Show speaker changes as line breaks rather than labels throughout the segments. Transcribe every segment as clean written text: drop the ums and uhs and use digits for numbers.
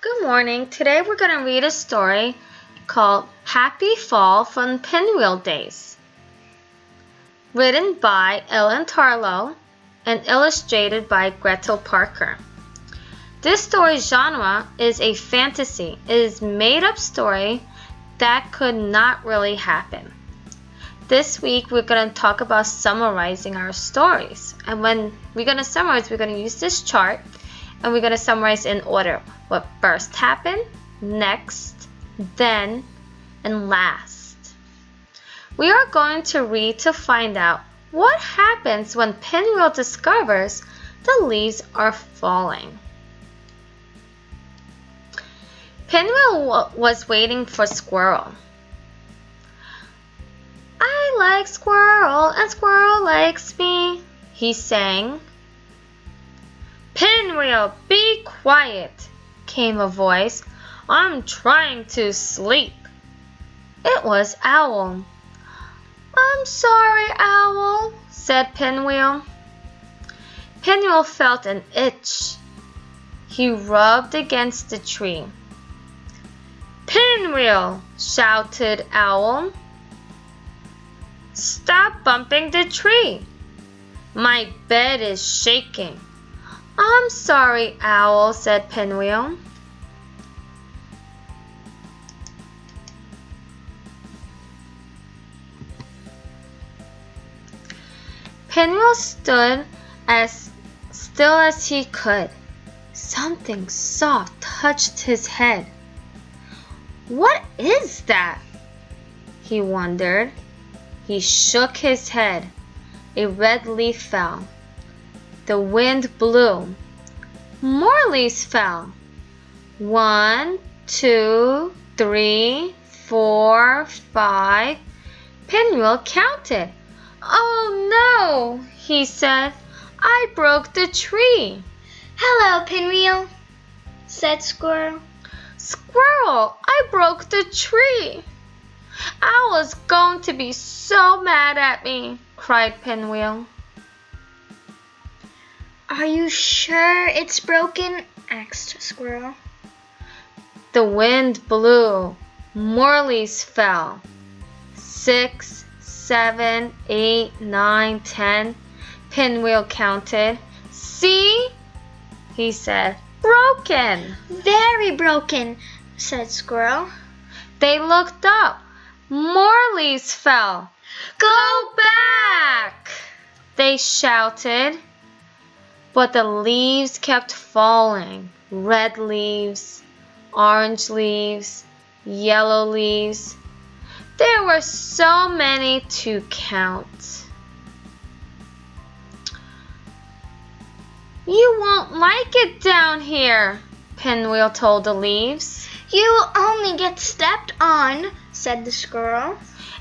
Good morning. Today we're going to read a story called Happy Fall from Pinwheel Days. Written by Ellen Tarlow and illustrated by Gretel Parker. This story's genre is a fantasy. It is a made-up story that could not really happen. This week we're going to talk about summarizing our stories. And when we're going to summarize, we're going to use this chart and we're going to summarize in order. What first happened, next, then, and last. We are going to read to find out what happens when Pinwheel discovers the leaves are falling. Pinwheel was waiting for Squirrel. I like Squirrel and Squirrel likes me, he sang. Pinwheel, be quiet, came a voice. I'm trying to sleep. It was Owl. I'm sorry, Owl, said Pinwheel. Pinwheel felt an itch. He rubbed against the tree. Pinwheel, shouted Owl. Stop bumping the tree. My bed is shaking. I'm sorry, Owl, said Pinwheel. Pinwheel stood as still as he could. Something soft touched his head. What is that? He wondered. He shook his head. A red leaf fell. The wind blew. More leaves fell. 1, 2, 3, 4, 5. Pinwheel counted. Oh no, he said. I broke the tree.
Hello, Pinwheel, said Squirrel.
Squirrel, I broke the tree. Owl is going to be so mad at me, cried Pinwheel.
Are you sure it's broken? Asked Squirrel.
The wind blew. More leaves fell. 6, 7, 8, 9, 10. Pinwheel counted. See? He said. Broken.
Very broken, said Squirrel.
They looked up. More leaves fell. Go back! They shouted. But the leaves kept falling. Red leaves, orange leaves, yellow leaves. There were so many to count. You won't like it down here, Pinwheel told the leaves.
You only get stepped on, said the Squirrel.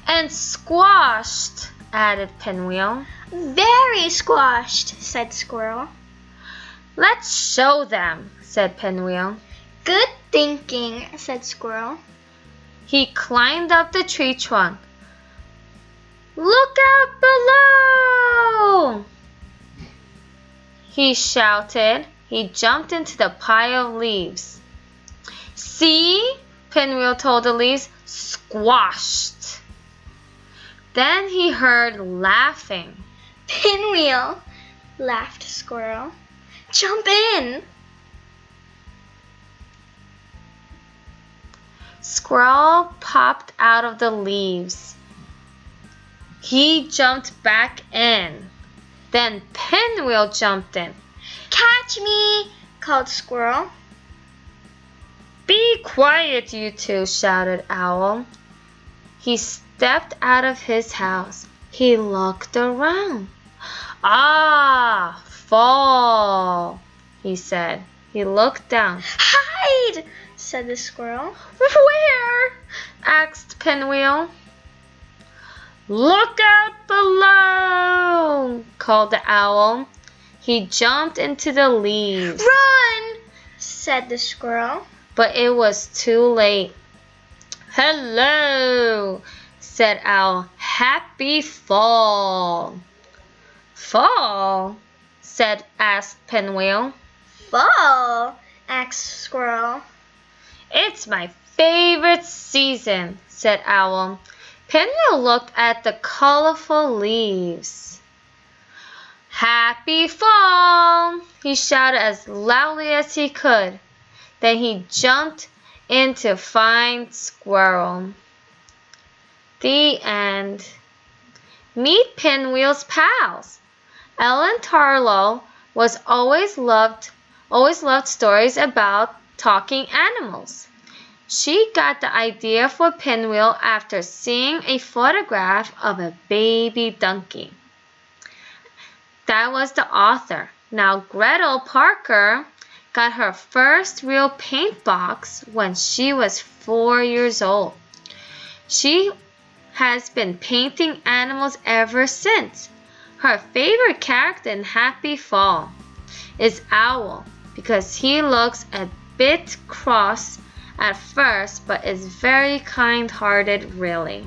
And squashed, added Pinwheel.
Very squashed, said Squirrel.
Let's show them, said Pinwheel.
Good thinking, said Squirrel.
He climbed up the tree trunk. Look out below! He shouted. He jumped into the pile of leaves. See? Pinwheel told the leaves. Squashed. Then he heard laughing.
Pinwheel, laughed Squirrel. Jump in.
Squirrel popped out of the leaves. He jumped back in. Then Pinwheel jumped in.
Catch me, called Squirrel.
Be quiet, you two, shouted Owl. He stepped out of his house. He looked around. Ah, fall, he said. He looked down.
Hide, said the Squirrel.
Where? Asked Pinwheel. Look out below, called the Owl. He jumped into the leaves.
Run, said the Squirrel.
But it was too late. Hello, said Owl. Happy fall. Fall? asked Pinwheel.
Fall? asked Squirrel.
It's my favorite season, said Owl. Pinwheel looked at the colorful leaves. Happy fall! He shouted as loudly as he could. Then he jumped in to find Squirrel. The end. Meet Pinwheel's pals. Ellen Tarlow always loved stories about talking animals. She got the idea for Pinwheel after seeing a photograph of a baby donkey. That was the author. Now Gretel Parker got her first real paint box when she was 4 years old. She has been painting animals ever since. Her favorite character in Happy Fall is Owl because he looks a bit cross at first but is very kind-hearted really.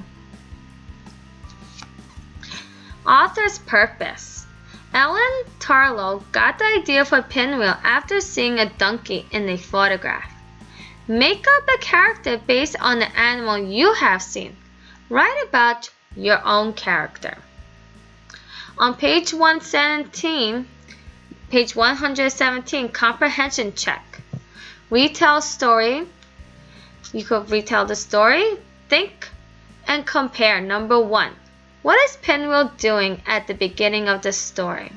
Author's purpose. Ellen Tarlow got the idea for Pinwheel after seeing a donkey in a photograph. Make up a character based on the animal you have seen. Write about your own character. On page 117, comprehension check. Retell story. You could retell the story. Think and compare. Number 1. What is Pinwheel doing at the beginning of the story?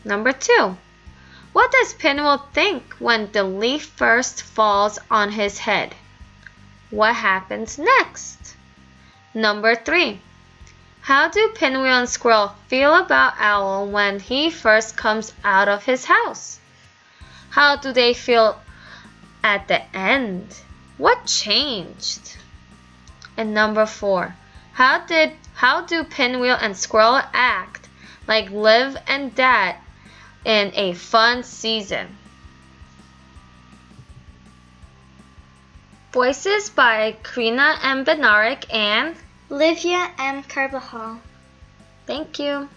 Number 2. What does Pinwheel think when the leaf first falls on his head? What happens next? Number 3. How do Pinwheel and Squirrel feel about Owl when he first comes out of his house? How do they feel at the end? What changed? And number 4. How do Pinwheel and Squirrel act like Liv and Dad in a fun season? Voices by Karina and Bednarek and
Livia and Carbajal.
Thank you.